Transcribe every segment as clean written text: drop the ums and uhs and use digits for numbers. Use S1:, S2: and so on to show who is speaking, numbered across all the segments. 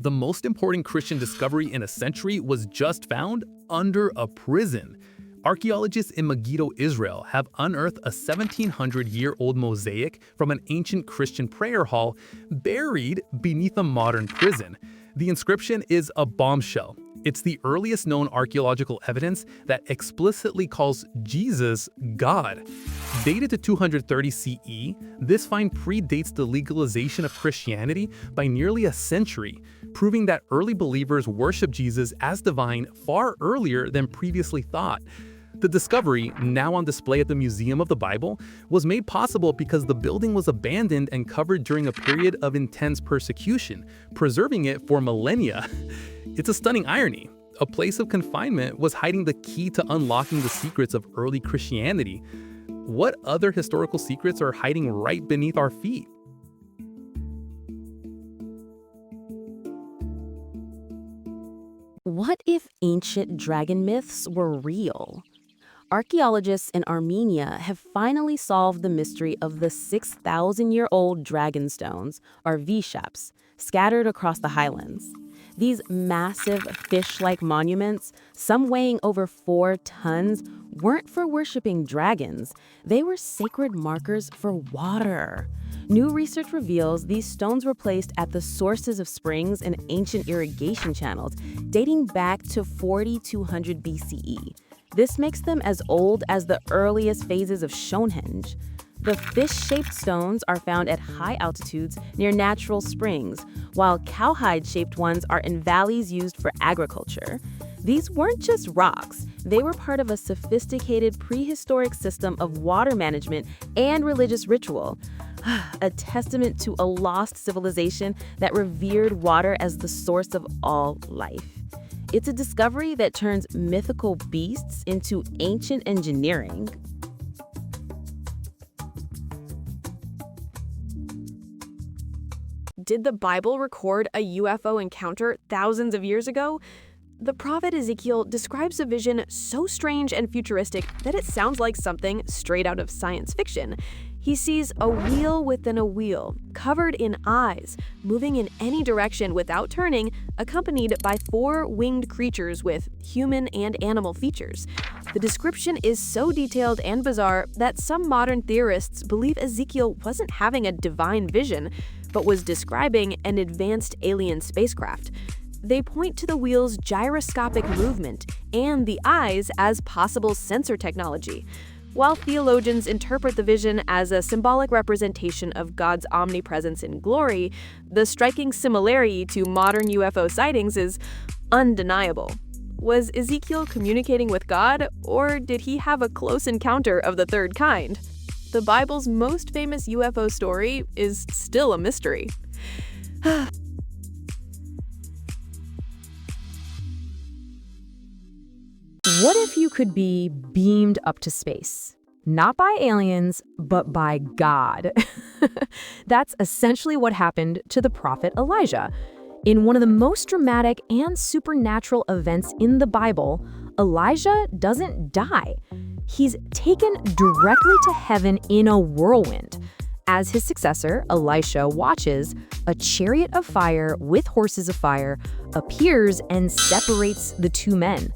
S1: the most important Christian discovery in a century was just found under a prison. Archaeologists in Megiddo, Israel, have unearthed a 1700-year-old mosaic from an ancient Christian prayer hall buried beneath a modern prison. The inscription is a bombshell. It's the earliest known archaeological evidence that explicitly calls Jesus God. Dated to 230 CE, this find predates the legalization of Christianity by nearly a century, proving that early believers worshiped Jesus as divine far earlier than previously thought. The discovery, now on display at the Museum of the Bible, was made possible because the building was abandoned and covered during a period of intense persecution, preserving it for millennia. It's a stunning irony. A place of confinement was hiding the key to unlocking the secrets of early Christianity. What other historical secrets are hiding right beneath our feet?
S2: What if ancient dragon myths were real? Archaeologists in Armenia have finally solved the mystery of the 6,000-year-old dragon stones, or vishaps, scattered across the highlands. These massive fish-like monuments, some weighing over 4 tons, weren't for worshipping dragons. They were sacred markers for water. New research reveals these stones were placed at the sources of springs and ancient irrigation channels, dating back to 4200 BCE. This makes them as old as the earliest phases of Stonehenge. The fish-shaped stones are found at high altitudes near natural springs, while cowhide-shaped ones are in valleys used for agriculture. These weren't just rocks. They were part of a sophisticated prehistoric system of water management and religious ritual, a testament to a lost civilization that revered water as the source of all life. It's a discovery that turns mythical beasts into ancient engineering.
S3: Did the Bible record a UFO encounter thousands of years ago? The prophet Ezekiel describes a vision so strange and futuristic that it sounds like something straight out of science fiction. He sees a wheel within a wheel, covered in eyes, moving in any direction without turning, accompanied by 4 winged creatures with human and animal features. The description is so detailed and bizarre that some modern theorists believe Ezekiel wasn't having a divine vision, but was describing an advanced alien spacecraft. They point to the wheel's gyroscopic movement and the eyes as possible sensor technology. While theologians interpret the vision as a symbolic representation of God's omnipresence in glory, the striking similarity to modern UFO sightings is undeniable. Was Ezekiel communicating with God, or did he have a close encounter of the third kind? The Bible's most famous UFO story is still a mystery.
S2: What if you could be beamed up to space? Not by aliens, but by God. That's essentially what happened to the prophet Elijah. In one of the most dramatic and supernatural events in the Bible, Elijah doesn't die. He's taken directly to heaven in a whirlwind. As his successor, Elisha watches, a chariot of fire with horses of fire appears and separates the 2 men.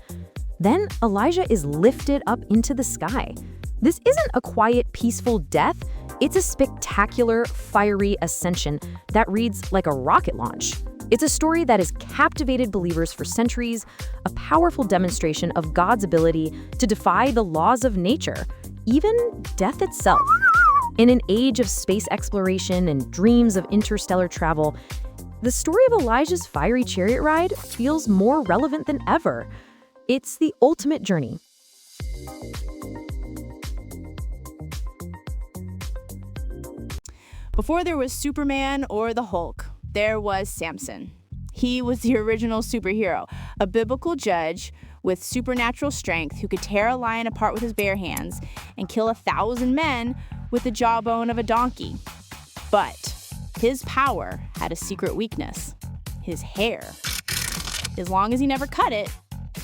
S2: Then Elijah is lifted up into the sky. This isn't a quiet, peaceful death. It's a spectacular, fiery ascension that reads like a rocket launch. It's a story that has captivated believers for centuries, a powerful demonstration of God's ability to defy the laws of nature, even death itself. In an age of space exploration and dreams of interstellar travel, the story of Elijah's fiery chariot ride feels more relevant than ever. It's the ultimate journey.
S4: Before there was Superman or the Hulk, there was Samson. He was the original superhero, a biblical judge with supernatural strength who could tear a lion apart with his bare hands and kill 1,000 men with the jawbone of a donkey. But his power had a secret weakness: his hair. As long as he never cut it,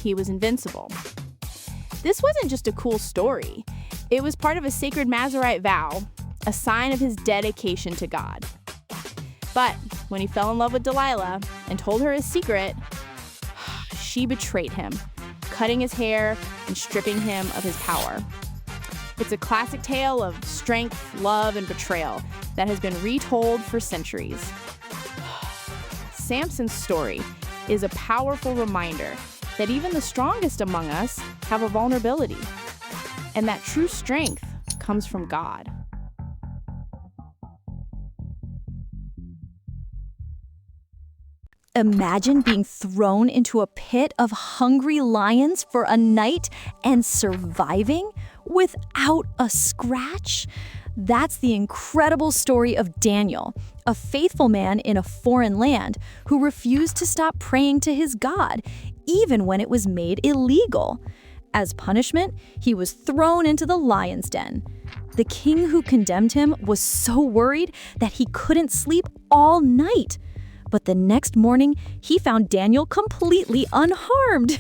S4: he was invincible. This wasn't just a cool story. It was part of a sacred Nazirite vow, a sign of his dedication to God. But when he fell in love with Delilah, and told her his secret, she betrayed him, cutting his hair and stripping him of his power. It's a classic tale of strength, love, and betrayal that has been retold for centuries. Samson's story is a powerful reminder that even the strongest among us have a vulnerability, and that true strength comes from God.
S5: Imagine being thrown into a pit of hungry lions for a night and surviving without a scratch. That's the incredible story of Daniel, a faithful man in a foreign land who refused to stop praying to his God, even when it was made illegal. As punishment, he was thrown into the lion's den. The king who condemned him was so worried that he couldn't sleep all night. But the next morning, he found Daniel completely unharmed.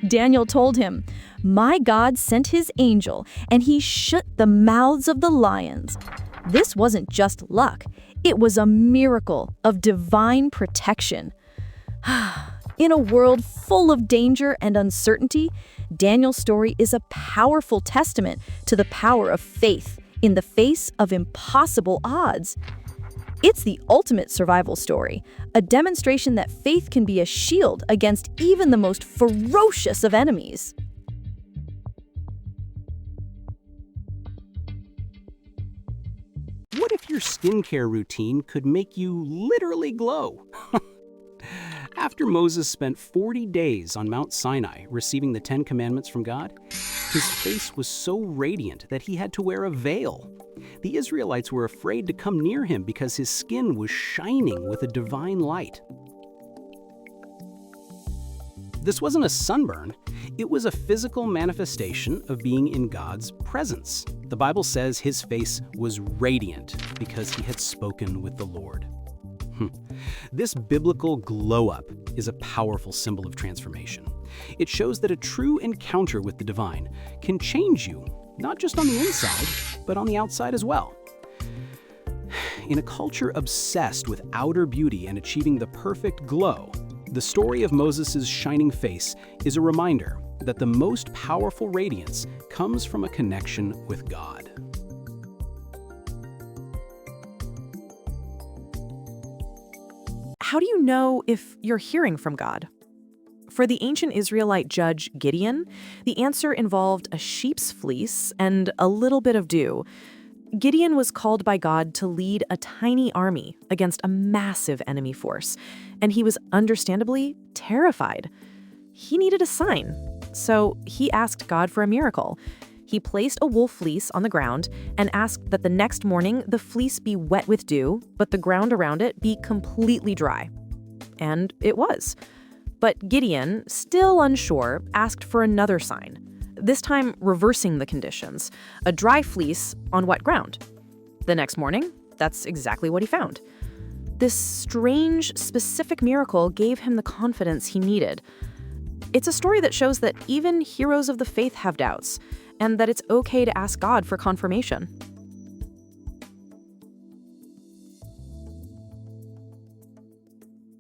S5: Daniel told him, "My God sent his angel, and he shut the mouths of the lions." This wasn't just luck. It was a miracle of divine protection. In a world full of danger and uncertainty, Daniel's story is a powerful testament to the power of faith in the face of impossible odds. It's the ultimate survival story, a demonstration that faith can be a shield against even the most ferocious of enemies.
S6: What if your skincare routine could make you literally glow? After Moses spent 40 days on Mount Sinai receiving the 10 Commandments from God, his face was so radiant that he had to wear a veil. The Israelites were afraid to come near him because his skin was shining with a divine light. This wasn't a sunburn, it was a physical manifestation of being in God's presence. The Bible says his face was radiant because he had spoken with the Lord. This biblical glow-up is a powerful symbol of transformation. It shows that a true encounter with the divine can change you, not just on the inside, but on the outside as well. In a culture obsessed with outer beauty and achieving the perfect glow, the story of Moses' shining face is a reminder that the most powerful radiance comes from a connection with God.
S7: How do you know if you're hearing from God? For the ancient Israelite judge Gideon, the answer involved a sheep's fleece and a little bit of dew. Gideon was called by God to lead a tiny army against a massive enemy force, and he was understandably terrified. He needed a sign, so he asked God for a miracle. He placed a wool fleece on the ground and asked that the next morning the fleece be wet with dew, but the ground around it be completely dry. And it was. But Gideon, still unsure, asked for another sign, this time reversing the conditions, a dry fleece on wet ground. The next morning, that's exactly what he found. This strange, specific miracle gave him the confidence he needed. It's a story that shows that even heroes of the faith have doubts, and that it's okay to ask God for confirmation.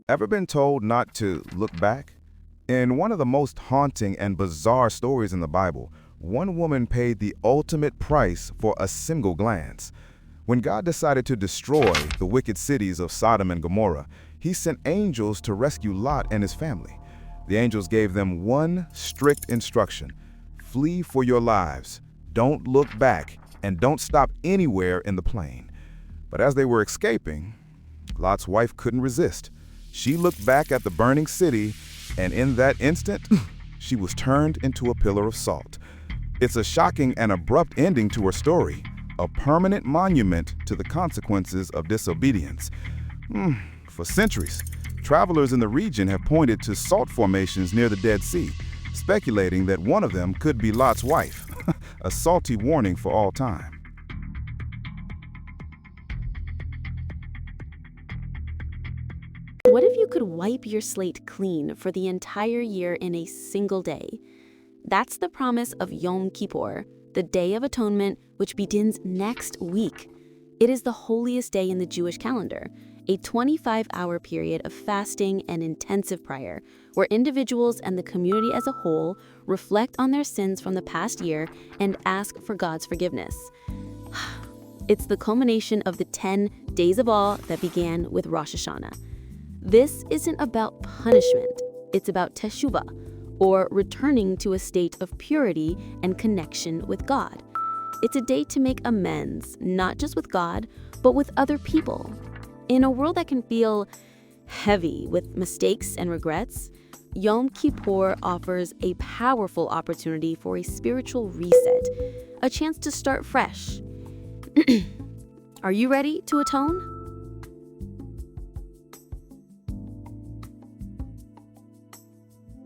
S8: Ever been told not to look back? In one of the most haunting and bizarre stories in the Bible, one woman paid the ultimate price for a single glance. When God decided to destroy the wicked cities of Sodom and Gomorrah, he sent angels to rescue Lot and his family. The angels gave them one strict instruction: flee for your lives, don't look back, and don't stop anywhere in the plain. But as they were escaping, Lot's wife couldn't resist. She looked back at the burning city, and in that instant, she was turned into a pillar of salt. It's a shocking and abrupt ending to her story, a permanent monument to the consequences of disobedience. For centuries, travelers in the region have pointed to salt formations near the Dead Sea, speculating that one of them could be Lot's wife, a salty warning for all time.
S2: What if you could wipe your slate clean for the entire year in a single day? That's the promise of Yom Kippur, the Day of Atonement, which begins next week. It is the holiest day in the Jewish calendar. a 25-hour period of fasting and intensive prayer, where individuals and the community as a whole reflect on their sins from the past year and ask for God's forgiveness. It's the culmination of the 10 days of awe that began with Rosh Hashanah. This isn't about punishment, it's about teshuvah, or returning to a state of purity and connection with God. It's a day to make amends, not just with God, but with other people. In a world that can feel heavy with mistakes and regrets, Yom Kippur offers a powerful opportunity for a spiritual reset, a chance to start fresh. Are you ready to atone?